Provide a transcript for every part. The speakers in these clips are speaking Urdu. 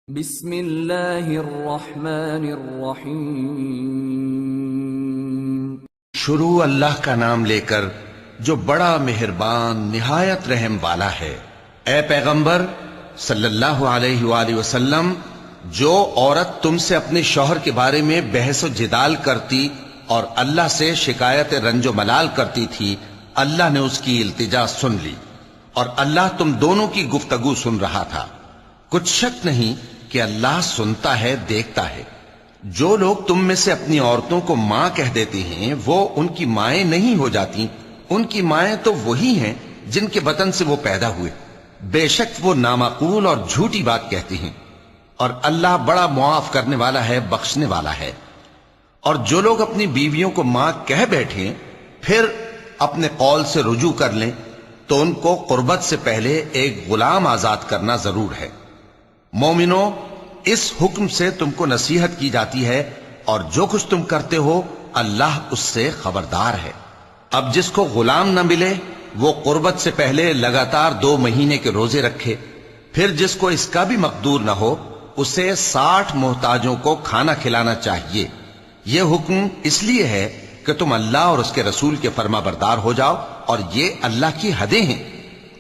بسم اللہ الرحمن الرحیم۔ شروع اللہ کا نام لے کر جو بڑا مہربان نہایت رحم والا ہے۔ اے پیغمبر صلی اللہ علیہ وآلہ وسلم، جو عورت تم سے اپنے شوہر کے بارے میں بحث و جدال کرتی اور اللہ سے شکایت رنج و ملال کرتی تھی، اللہ نے اس کی التجا سن لی اور اللہ تم دونوں کی گفتگو سن رہا تھا۔ کچھ شک نہیں کہ اللہ سنتا ہے، دیکھتا ہے۔ جو لوگ تم میں سے اپنی عورتوں کو ماں کہہ دیتے ہیں وہ ان کی مائیں نہیں ہو جاتی، ان کی مائیں تو وہی ہیں جن کے بطن سے وہ پیدا ہوئے۔ بے شک وہ نامعقول اور جھوٹی بات کہتے ہیں، اور اللہ بڑا معاف کرنے والا ہے، بخشنے والا ہے۔ اور جو لوگ اپنی بیویوں کو ماں کہہ بیٹھیں پھر اپنے قول سے رجوع کر لیں تو ان کو قربت سے پہلے ایک غلام آزاد کرنا ضرور ہے۔ مومنو، اس حکم سے تم کو نصیحت کی جاتی ہے اور جو کچھ تم کرتے ہو اللہ اس سے خبردار ہے۔ اب جس کو غلام نہ ملے وہ قربت سے پہلے لگاتار 2 مہینے کے روزے رکھے، پھر جس کو اس کا بھی مقدور نہ ہو اسے 60 محتاجوں کو کھانا کھلانا چاہیے۔ یہ حکم اس لیے ہے کہ تم اللہ اور اس کے رسول کے فرما بردار ہو جاؤ، اور یہ اللہ کی حدیں ہیں،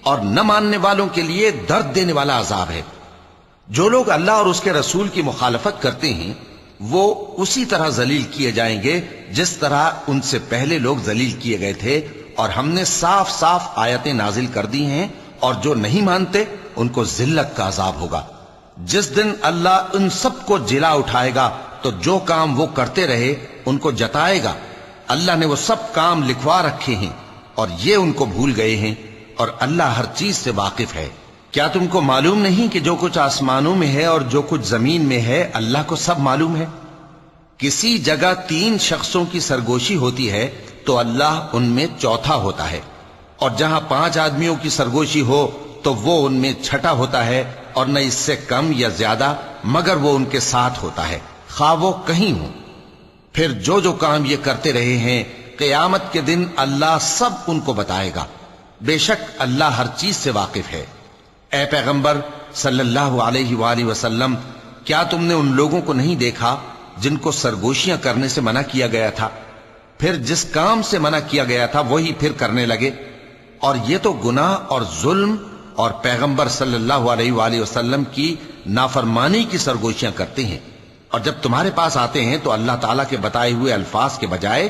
اور نہ ماننے والوں کے لیے درد دینے والا عذاب ہے۔ جو لوگ اللہ اور اس کے رسول کی مخالفت کرتے ہیں وہ اسی طرح ذلیل کیے جائیں گے جس طرح ان سے پہلے لوگ ذلیل کیے گئے تھے، اور ہم نے صاف صاف آیتیں نازل کر دی ہیں، اور جو نہیں مانتے ان کو ذلت کا عذاب ہوگا۔ جس دن اللہ ان سب کو جلا اٹھائے گا تو جو کام وہ کرتے رہے ان کو جتائے گا۔ اللہ نے وہ سب کام لکھوا رکھے ہیں اور یہ ان کو بھول گئے ہیں، اور اللہ ہر چیز سے واقف ہے۔ کیا تم کو معلوم نہیں کہ جو کچھ آسمانوں میں ہے اور جو کچھ زمین میں ہے اللہ کو سب معلوم ہے؟ کسی جگہ 3 شخصوں کی سرگوشی ہوتی ہے تو اللہ ان میں چوتھا ہوتا ہے، اور جہاں 5 آدمیوں کی سرگوشی ہو تو وہ ان میں چھٹا ہوتا ہے، اور نہ اس سے کم یا زیادہ مگر وہ ان کے ساتھ ہوتا ہے، خواہ وہ کہیں ہوں۔ پھر جو جو کام یہ کرتے رہے ہیں قیامت کے دن اللہ سب ان کو بتائے گا۔ بے شک اللہ ہر چیز سے واقف ہے۔ اے پیغمبر صلی اللہ علیہ وآلہ وسلم، کیا تم نے ان لوگوں کو نہیں دیکھا جن کو سرگوشیاں کرنے سے منع کیا گیا تھا، پھر جس کام سے منع کیا گیا تھا وہی پھر کرنے لگے؟ اور یہ تو گناہ اور ظلم اور پیغمبر صلی اللہ علیہ وآلہ وسلم کی نافرمانی کی سرگوشیاں کرتے ہیں، اور جب تمہارے پاس آتے ہیں تو اللہ تعالیٰ کے بتائے ہوئے الفاظ کے بجائے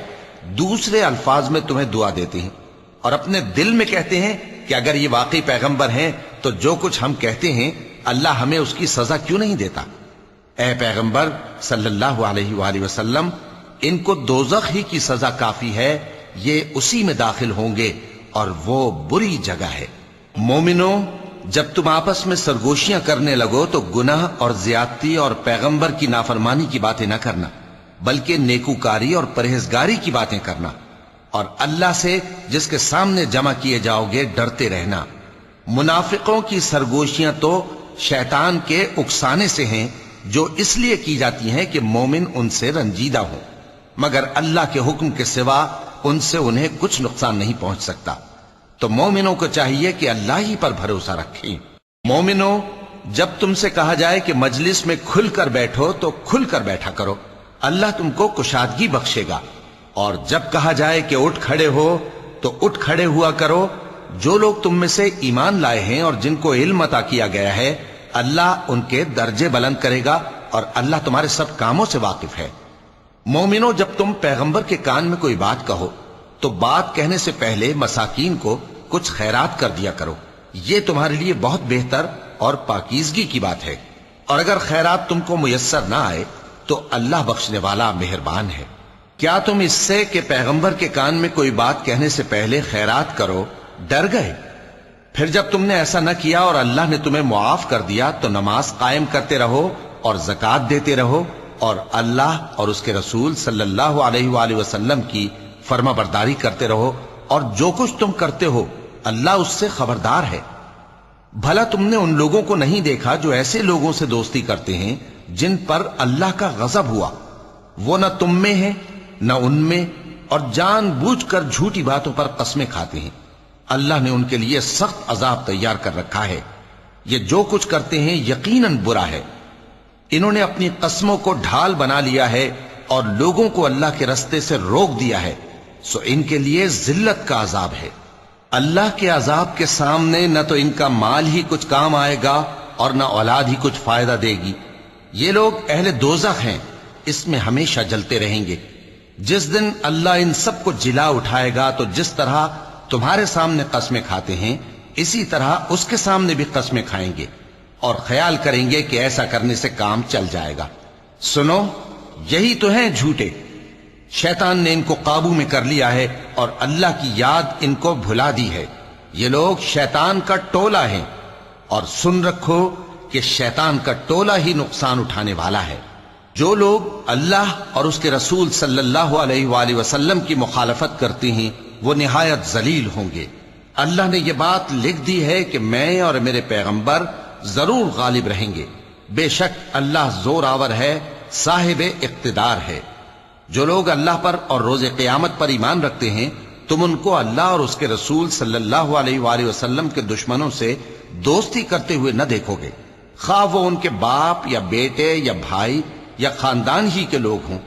دوسرے الفاظ میں تمہیں دعا دیتے ہیں، اور اپنے دل میں کہتے ہیں کہ اگر یہ واقعی پیغمبر ہیں تو جو کچھ ہم کہتے ہیں اللہ ہمیں اس کی سزا کیوں نہیں دیتا؟ اے پیغمبر صلی اللہ علیہ وآلہ وسلم، ان کو دوزخ ہی کی سزا کافی ہے، یہ اسی میں داخل ہوں گے اور وہ بری جگہ ہے۔ مومنو، جب تم آپس میں سرگوشیاں کرنے لگو تو گناہ اور زیادتی اور پیغمبر کی نافرمانی کی باتیں نہ کرنا، بلکہ نیکوکاری اور پرہیزگاری کی باتیں کرنا، اور اللہ سے جس کے سامنے جمع کیے جاؤ گے ڈرتے رہنا۔ منافقوں کی سرگوشیاں تو شیطان کے اکسانے سے ہیں جو اس لیے کی جاتی ہیں کہ مومن ان سے رنجیدہ ہوں، مگر اللہ کے حکم کے سوا ان سے انہیں کچھ نقصان نہیں پہنچ سکتا۔ تو مومنوں کو چاہیے کہ اللہ ہی پر بھروسہ رکھیں۔ مومنوں، جب تم سے کہا جائے کہ مجلس میں کھل کر بیٹھو تو کھل کر بیٹھا کرو، اللہ تم کو کشادگی بخشے گا، اور جب کہا جائے کہ اٹھ کھڑے ہو تو اٹھ کھڑے ہوا کرو۔ جو لوگ تم میں سے ایمان لائے ہیں اور جن کو علم عطا کیا گیا ہے اللہ ان کے درجے بلند کرے گا، اور اللہ تمہارے سب کاموں سے واقف ہے۔ مومنوں، جب تم پیغمبر کے کان میں کوئی بات کہو تو بات کہنے سے پہلے مساکین کو کچھ خیرات کر دیا کرو، یہ تمہارے لیے بہت بہتر اور پاکیزگی کی بات ہے، اور اگر خیرات تم کو میسر نہ آئے تو اللہ بخشنے والا مہربان ہے۔ کیا تم اس سے کہ پیغمبر کے کان میں کوئی بات کہنے سے پہلے خیرات کرو ڈر گئے؟ پھر جب تم نے ایسا نہ کیا اور اللہ نے تمہیں معاف کر دیا تو نماز قائم کرتے رہو اور زکوٰۃ دیتے رہو، اور اللہ اور اس کے رسول صلی اللہ علیہ وآلہ وسلم کی فرما برداری کرتے رہو، اور جو کچھ تم کرتے ہو اللہ اس سے خبردار ہے۔ بھلا تم نے ان لوگوں کو نہیں دیکھا جو ایسے لوگوں سے دوستی کرتے ہیں جن پر اللہ کا غضب ہوا؟ وہ نہ تم میں ہے نہ ان میں، اور جان بوجھ کر جھوٹی باتوں پر قسمیں کھاتے ہیں۔ اللہ نے ان کے لیے سخت عذاب تیار کر رکھا ہے۔ یہ جو کچھ کرتے ہیں یقیناً برا ہے۔ انہوں نے اپنی قسموں کو ڈھال بنا لیا ہے اور لوگوں کو اللہ کے رستے سے روک دیا ہے، سو ان کے لیے ذلت کا عذاب ہے۔ اللہ کے عذاب کے سامنے نہ تو ان کا مال ہی کچھ کام آئے گا اور نہ اولاد ہی کچھ فائدہ دے گی۔ یہ لوگ اہل دوزخ ہیں، اس میں ہمیشہ جلتے رہیں گے۔ جس دن اللہ ان سب کو جلا اٹھائے گا تو جس طرح تمہارے سامنے قسمیں کھاتے ہیں اسی طرح اس کے سامنے بھی قسمیں کھائیں گے اور خیال کریں گے کہ ایسا کرنے سے کام چل جائے گا۔ سنو، یہی تو ہیں جھوٹے۔ شیطان نے ان کو قابو میں کر لیا ہے اور اللہ کی یاد ان کو بھلا دی ہے۔ یہ لوگ شیطان کا ٹولہ ہیں، اور سن رکھو کہ شیطان کا ٹولہ ہی نقصان اٹھانے والا ہے۔ جو لوگ اللہ اور اس کے رسول صلی اللہ علیہ وآلہ وسلم کی مخالفت کرتے ہیں وہ نہایت ذلیل ہوں گے۔ اللہ نے یہ بات لکھ دی ہے کہ میں اور میرے پیغمبر ضرور غالب رہیں گے۔ بے شک اللہ زور آور ہے، صاحب اقتدار ہے۔ جو لوگ اللہ پر اور روز قیامت پر ایمان رکھتے ہیں تم ان کو اللہ اور اس کے رسول صلی اللہ علیہ وآلہ وسلم کے دشمنوں سے دوستی کرتے ہوئے نہ دیکھو گے، خواہ وہ ان کے باپ یا بیٹے یا بھائی یا خاندان ہی کے لوگ ہوں۔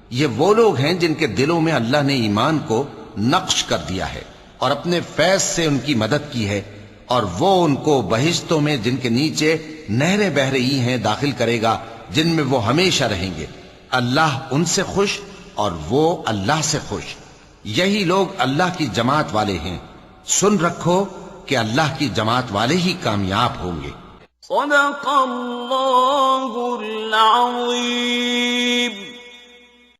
یہ وہ لوگ ہیں جن کے دلوں میں اللہ نے ایمان کو نقش کر دیا ہے اور اپنے فیض سے ان کی مدد کی ہے، اور وہ ان کو بہشتوں میں جن کے نیچے نہریں بہ رہی ہیں داخل کرے گا، جن میں وہ ہمیشہ رہیں گے۔ اللہ ان سے خوش اور وہ اللہ سے خوش۔ یہی لوگ اللہ کی جماعت والے ہیں۔ سن رکھو کہ اللہ کی جماعت والے ہی کامیاب ہوں گے۔ صدق اللہ العظیم۔